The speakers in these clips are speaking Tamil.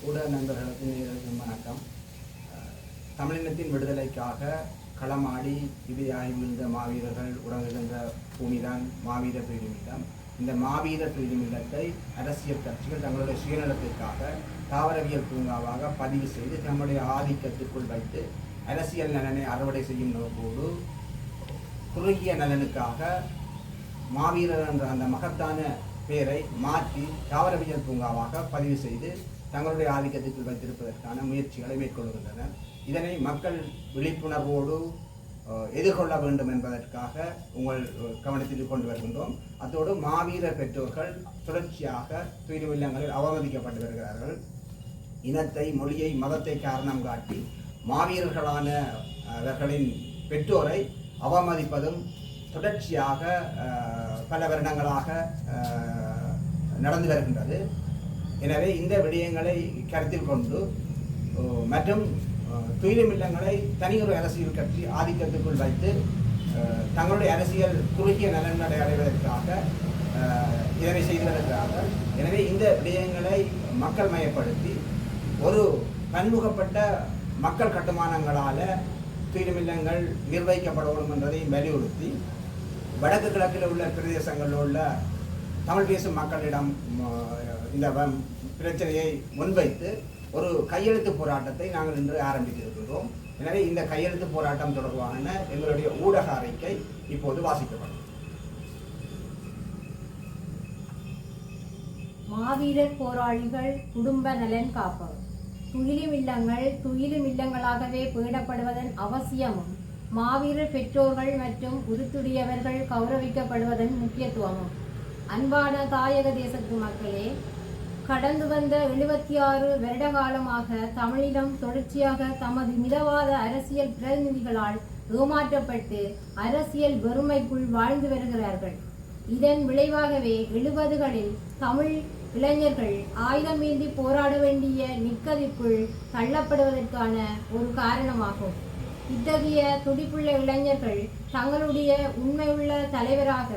ஊடக நண்பர்களுக்கு நேரடியும் வணக்கம். தமிழினத்தின் விடுதலைக்காக களமாடி விதையாகி விழுந்த மாவீரர்கள் உறங்குகின்ற பூமிதான் மாவீர துயிலுமில்லம். இந்த மாவீர துயிலுமில்லத்தை அரசியல் கட்சிகள் தங்களுடைய சுயநலத்திற்காக தாவரவியல் பூங்காவாக பதிவு செய்து தம்முடைய ஆதிக்கத்திற்குள் வைத்து அரசியல் நலனை அறுவடை செய்யும் நோக்கோடு குறுகிய நலனுக்காக மாவீரர் என்ற அந்த மகத்தான பெயரை மாற்றி தாவரவியல் பூங்காவாக பதிவு செய்து தங்களுடைய ஆதிக்கத்திற்குள் வைத்திருப்பதற்கான முயற்சிகளை மேற்கொள்கின்றனர். இதனை மக்கள் விழிப்புணர்வோடு எதிர்கொள்ள வேண்டும் என்பதற்காக உங்கள் கவனத்தில் கொண்டு வருகின்றோம். அத்தோடு மாவீரர் பெற்றோர்கள் தொடர்ச்சியாக துயிலுமில்லங்களில் அவமதிக்கப்பட்டு வருகிறார்கள். இனத்தை, மொழியை, மதத்தை காரணம் காட்டி மாவீரர்களான அவர்களின் பெற்றோரை அவமதிப்பதும் தொடர்ச்சியாக பல வருடங்களாக நடந்து வருகின்றது. எனவே இந்த விடயங்களை கருத்தில் கொண்டு மற்றும் துயிலுமில்லங்களை தனியொரு அரசியல் கட்சி ஆதிக்கத்துக்குள் வைத்து தங்களுடைய அரசியல் குறுகிய நலன்களை அடைவதற்காக இதனை செய்து வருகிறார்கள். எனவே இந்த விடயங்களை மக்கள் மயப்படுத்தி ஒரு பன்முகப்பட்ட மக்கள் கட்டுமானங்களால் துயிலுமில்லங்கள் நிர்வகிக்கப்படணும் என்பதை வலியுறுத்தி வடக்கு கிழக்கில் உள்ள பிரதேசங்களில் உள்ள தமிழ் பேசும் மக்களிடம் இந்த பிரச்சனையை முன்வைத்து ஒரு கையெழுத்து போராட்டத்தை நாங்கள் இன்று ஆரம்பித்திருக்கிறோம். எனவே இந்த கையெழுத்து போராட்டம் தொடர்பான எங்களுடைய ஊடக அறிக்கை இப்போது வாசிக்கப்படும். மாவீரர் போராளிகள் குடும்ப நலன் காப்பவர். துயிலுமில்லங்களாகவே பேணப்படுவதன் அவசியமும் மாவீரர் பெற்றோர்கள் மற்றும் உறுத்துடையவர்கள் கௌரவிக்கப்படுவதன் முக்கியத்துவமும். அன்பான தாயக தேசத்து மக்களே, கடந்து வந்த 76 வருட காலமாக தமிழினம் தொடர்ச்சியாக தமது மிதவாத அரசியல் பிரதிநிதிகளால் ஏமாற்றப்பட்டு அரசியல் வெறுமைக்குள் வாழ்ந்து வருகிறார்கள். இதன் விளைவாகவே 70களில் தமிழ் இளைஞர்கள் ஆயுதமேந்தி போராட வேண்டிய நிக்கதிற்குள் தள்ளப்படுவதற்கான ஒரு காரணமாகும். இத்தகைய துடிப்புள்ள இளைஞர்கள் தங்களுடைய உண்மையுள்ள தலைவராக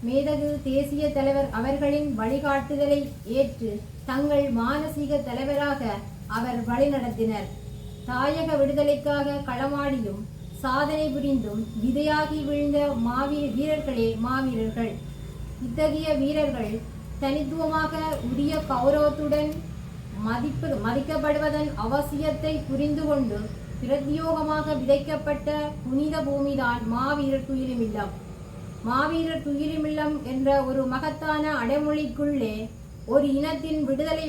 மேதகு தேசிய தலைவர் அவர்களின் வழிகாட்டுதலை ஏற்று தங்கள் மானசீக தலைவராக அவர் வழிநடத்தினர். தாயக விடுதலைக்காக களமாடியும் சாதனை புரிந்தும் விதையாகி விழுந்த வீரர்களே மாவீரர்கள். இத்தகைய வீரர்கள் தனித்துவமாக உரிய கௌரவத்துடன் மதிக்கப்படுவதன் அவசியத்தை புரிந்து கொண்டு பிரத்யோகமாக விதைக்கப்பட்ட புனித பூமிதான் மாவீரர் துயிலுமில்லம். மாவீரர் துயிலுமில்லம் என்ற ஒரு மகத்தான அடைமொழிக்குள்ளே ஒரு இனத்தின் விடுதலை